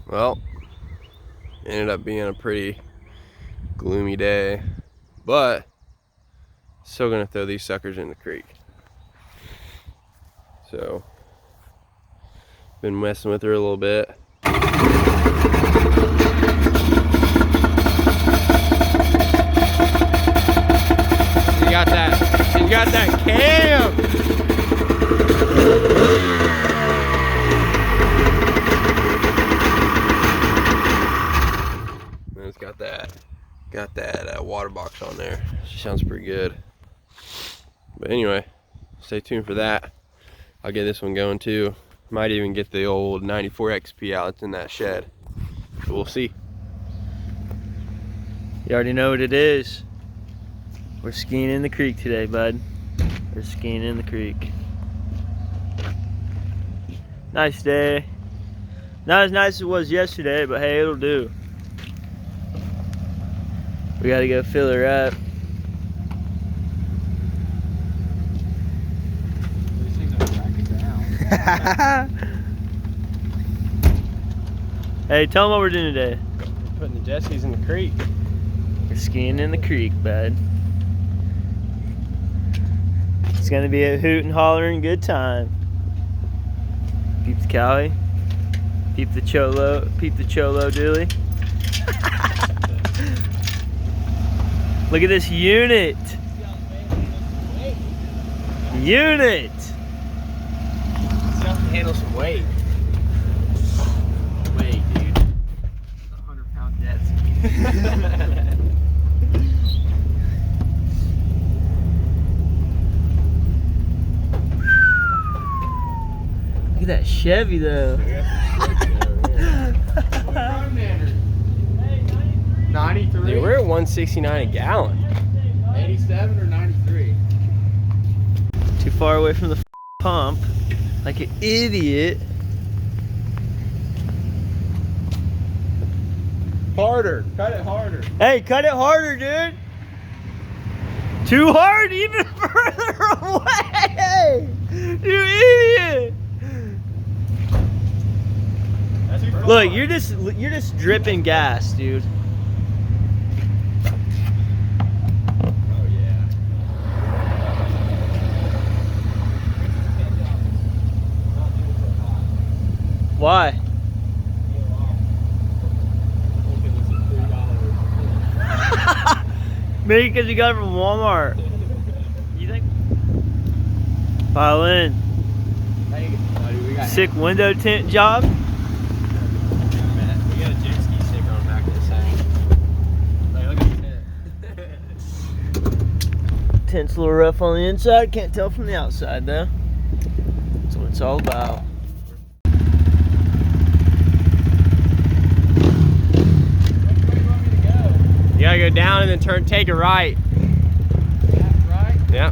Well, ended up being a pretty gloomy day, but still gonna throw these suckers in the creek. So, been messing with her a little bit. She got that cam! And it's got that water box on there. She sounds pretty good. But anyway, stay tuned for that. I'll get this one going too. Might even get the old 94 XP out. It's in that shed. So we'll see. You already know what it is. We're skiing in the creek today, bud. We're skiing in the creek. Nice day. Not as nice as it was yesterday, but hey, it'll do. We gotta go fill her up. Hey, tell them what we're doing today. We're putting the jet skis in the creek. We're skiing in the creek, bud. It's gonna be a hoot and hollering good time. Peep the Cowie. Peep the Cholo. Peep the Cholo Dooley. Look at this unit. Unit. It's enough to handle some weight. Wait, dude. 100-pound jet ski. Look at that Chevy though. 93. Dude, we're at 169 a gallon. 87 or 93? Too far away from the pump, like an idiot. Harder. Cut it harder. Hey, cut it harder, dude. Too hard, even further away. You idiot. Look, you're just dripping gas, dude. Oh yeah. Why? Maybe because you got it from Walmart. You think? Pile in. Sick window tint job. We got a jet ski sticker on the back of this thing. Like, look at the tent. Tint's a little rough on the inside. Can't tell from the outside though. That's what it's all about. You gotta go down and then take a right. Right? Yeah.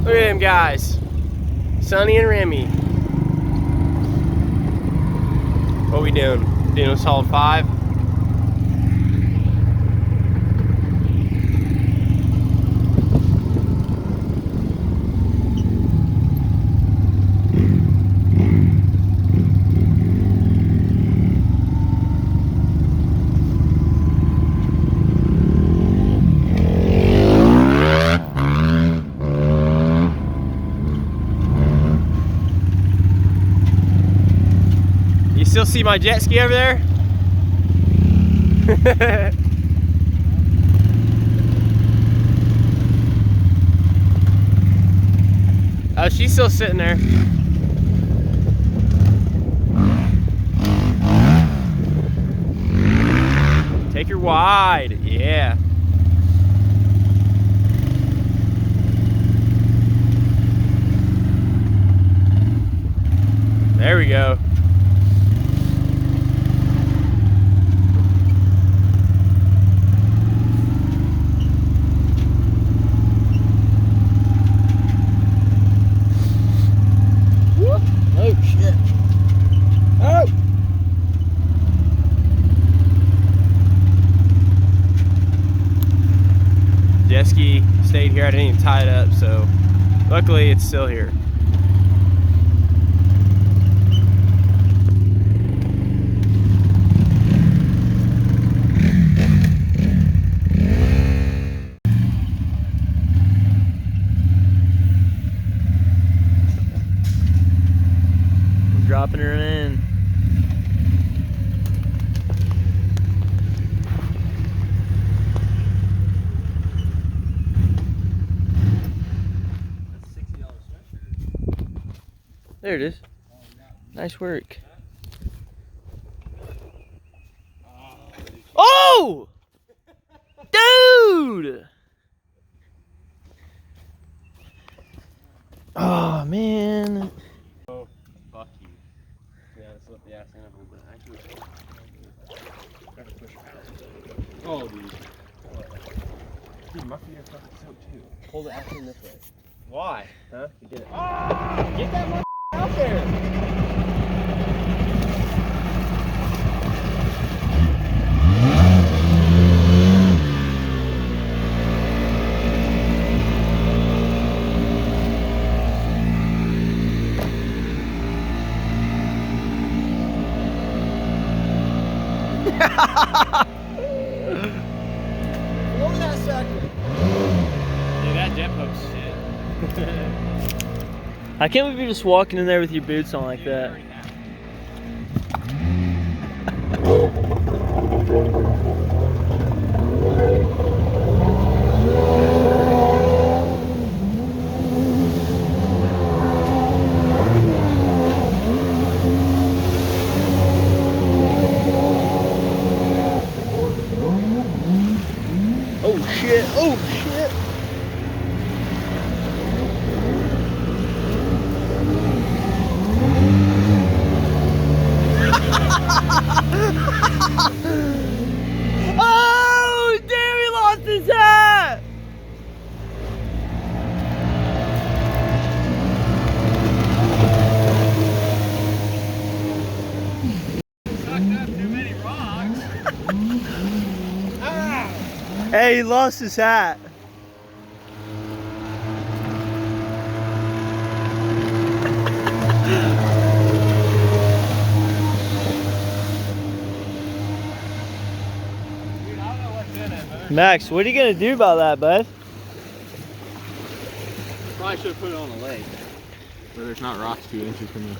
Look at them guys. Sonny and Remy. What we doing? Doing a solid 5? Still see my jet ski over there? Oh, she's still sitting there. Take her wide, yeah. There we go. Oh shit. Oh! here. I didn't even tie it up, so luckily it's still here. Dropping her in. There it is. Nice work. Oh! Dude! Oh, man. Fuck you. Yeah, let's lift the ass in a little bit. Actually, try to push her out. Oh, dude. Dude, my feet are fucking soaked too. Pull the ass in this way. Why? Huh? To get it. Oh! Get that mother out there! Lower that sucker. Dude, that depth hook's shit. I can't believe you're just walking in there with your boots on like that. Oh shit! Oh shit! Oh damn! He lost his hat. Sucked up too many rocks. Hey, he lost his hat. Dude, I don't know what's in it, man. Max, what are you gonna do about that, bud? Probably should have put it on a lake where there's not rocks 2 inches from you.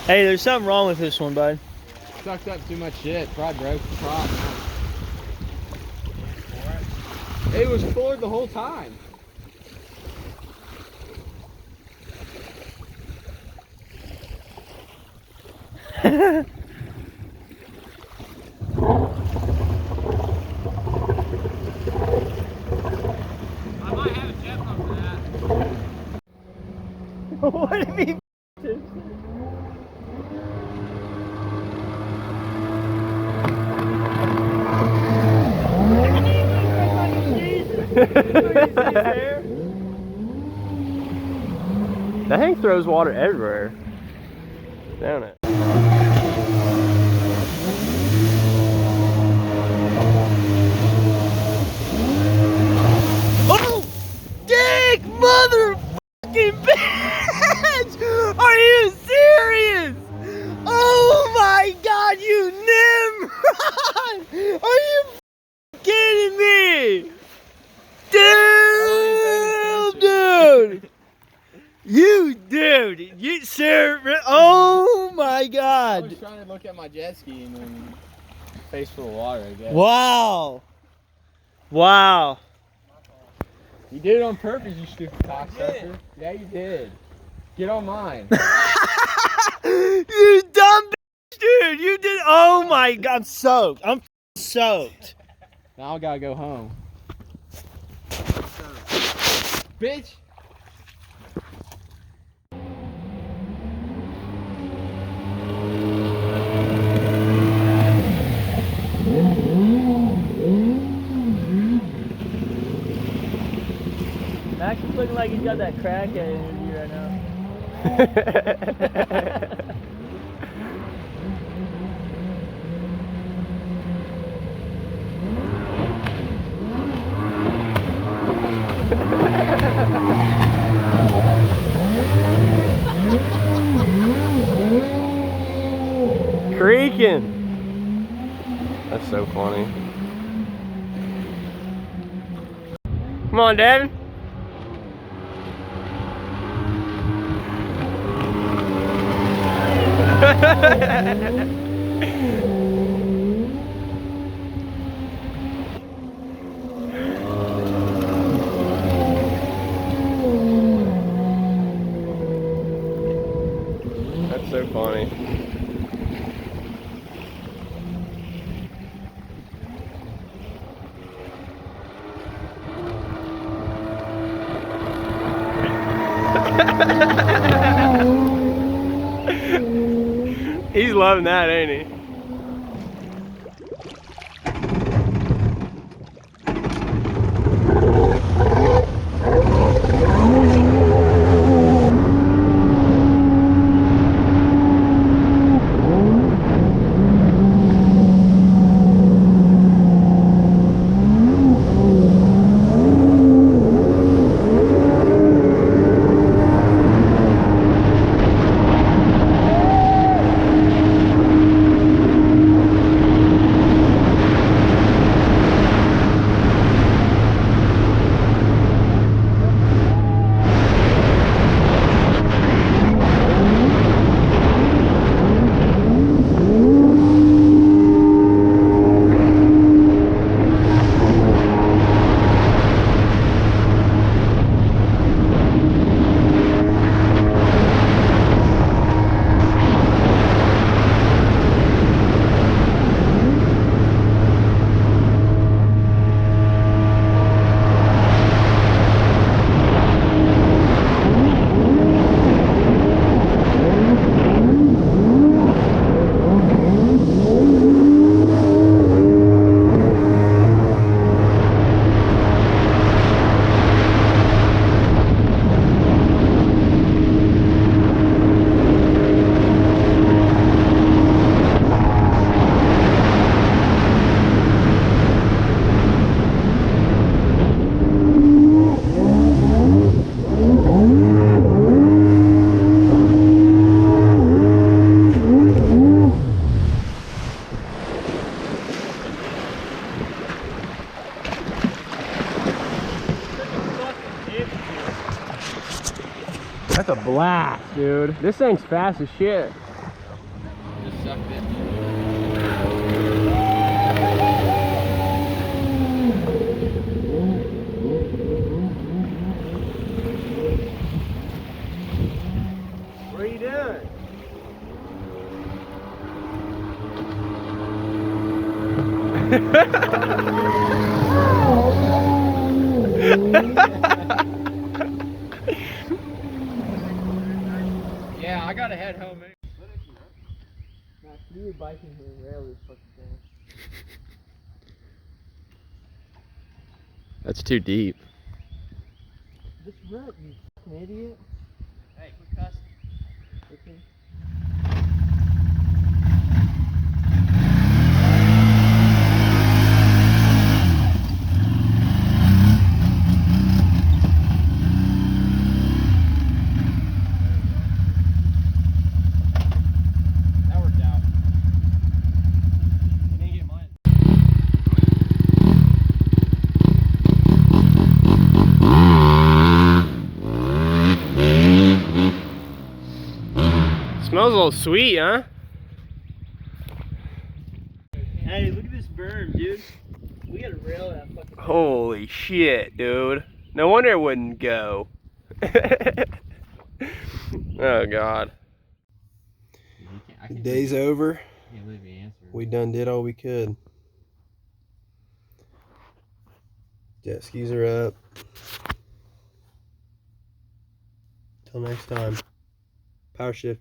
Hey, there's something wrong with this one, bud. Sucked up too much shit. Probably broke the prop. It was forward the whole time. I might have a jet pump for that. What if he That thing throws water everywhere. Down it. Oh! Dick motherfucking bitch! Are you serious? Oh my god, you Nimrod! Are you kidding me? Dude! You sir, oh my I god. was trying to look at my jet ski and then face full of water, I guess. Wow. Wow. You did it on purpose, you stupid cocksucker. Yeah, you did. Get on mine. You dumb bitch, dude. You did, oh my god, I'm soaked. I'm soaked. Now I gotta go home. Bitch! Max is looking like like he's got that crackhead energy right now. Creaking. That's so funny. Come on, Devin. That's so funny. He's loving that, ain't he? That's a blast, dude. This thing's fast as shit. Just sucked it. What are you doing? Yeah, I gotta head home. You were biking here and rail this fucking thing. That's too deep. This rut, you fucking idiot. Hey, quit cussing. Okay. That worked out. You didn't get mine. Smells a little sweet, huh? Hey, look at this berm, dude. We gotta rail that fucking thing. Holy shit, dude. No wonder it wouldn't go. Oh, God. I can't Day's over. believe you answered. We done did all we could. Jet skis are up. Till next time. PowerShift.